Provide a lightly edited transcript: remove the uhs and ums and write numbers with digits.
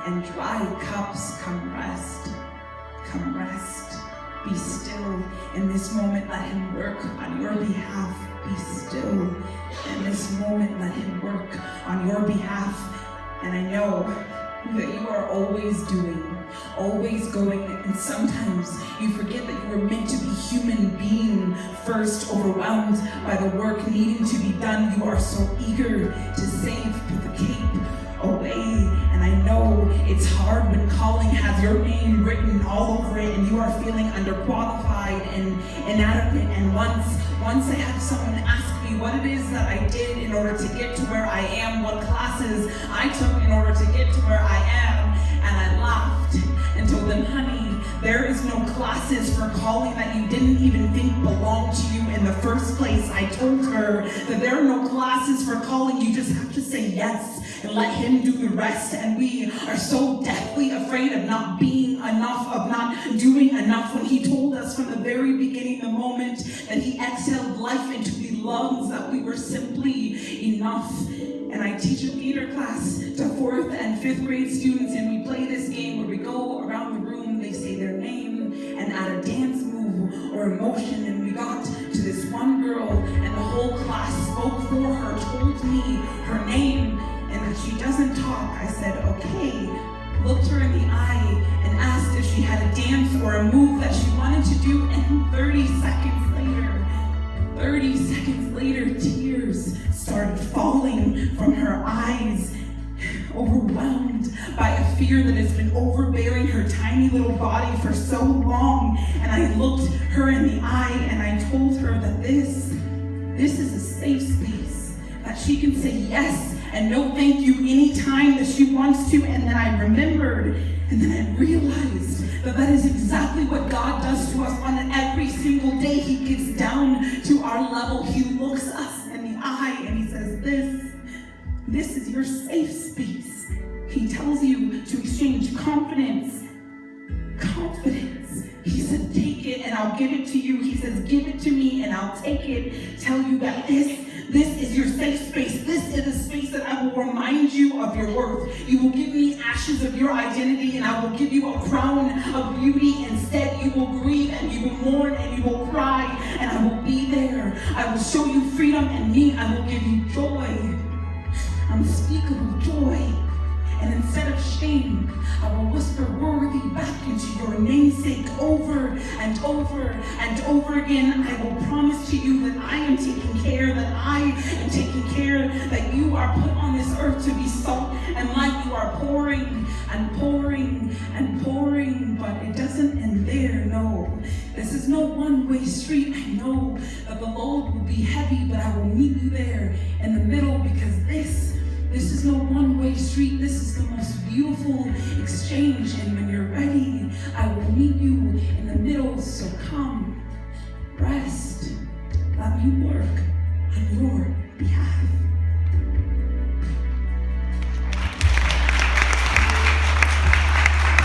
and dry cups. Come rest, come rest. Be still in this moment. Let him work on your behalf. Be still in this moment. Let him work on your behalf. And I know that you are always doing, always going, and sometimes you forget that you were meant to be human being first, overwhelmed by the work needing to be done. You are so eager to save, put the cape away. And I know it's hard when calling has your name written all over it and you are feeling underqualified and inadequate. And once I had someone ask me what it is that I did in order to get to where I am, what classes I took in order to get to where I am, and I laughed and told them, honey, there is no classes for calling that you didn't even think belonged to you in the first place. I told her that there are no classes for calling. You just have to say yes and let him do the rest. And we are so deathly afraid of not being enough, of not doing enough, when he told us from the very beginning, the moment that he exhaled life into the lungs, that we were simply enough. And I teach a theater class to 4th and 5th grade students, and we play this game where we go around the room, they say their name and add a dance move or emotion. And we got to this one girl, and the whole class spoke for her, told me her name, and that she doesn't talk. I said, okay, looked her in the eye and asked if she had a dance or a move that she wanted to do, and 30 seconds later, tears started falling from her eyes, overwhelmed by a fear that has been overbearing her tiny little body for so long. And I looked her in the eye and I told her that this is a safe space, that she can say yes and no thank you anytime that she wants to. And then I remembered, and then I realized that is exactly what God does to us on every single day. He gets down to our level. He looks us in the eye and he says, this is your safe space. He tells you to exchange confidence. He said, take it and I'll give it to you. He says, give it to me and I'll take it. Tell you that this is your safe space. This is a space that I will remind you of your worth. You will give me ashes of your identity, and I will give you a crown of beauty. Instead, you will grieve and you will mourn and you will cry, and I will be there. I will show you freedom in me. I will give you joy, unspeakable joy. And instead of shame, I will whisper worthy back into your namesake over and over and over again. I will promise to you that I am taking care, that you are put on this earth to be salt and light. You are pouring and pouring and pouring, but it doesn't end there, no. This is no one-way street. I know that the load will be heavy, but I will meet you there in the middle, because this is no one-way street. This is the most beautiful exchange. And when you're ready, I will meet you in the middle. So come, rest, let me work on your behalf.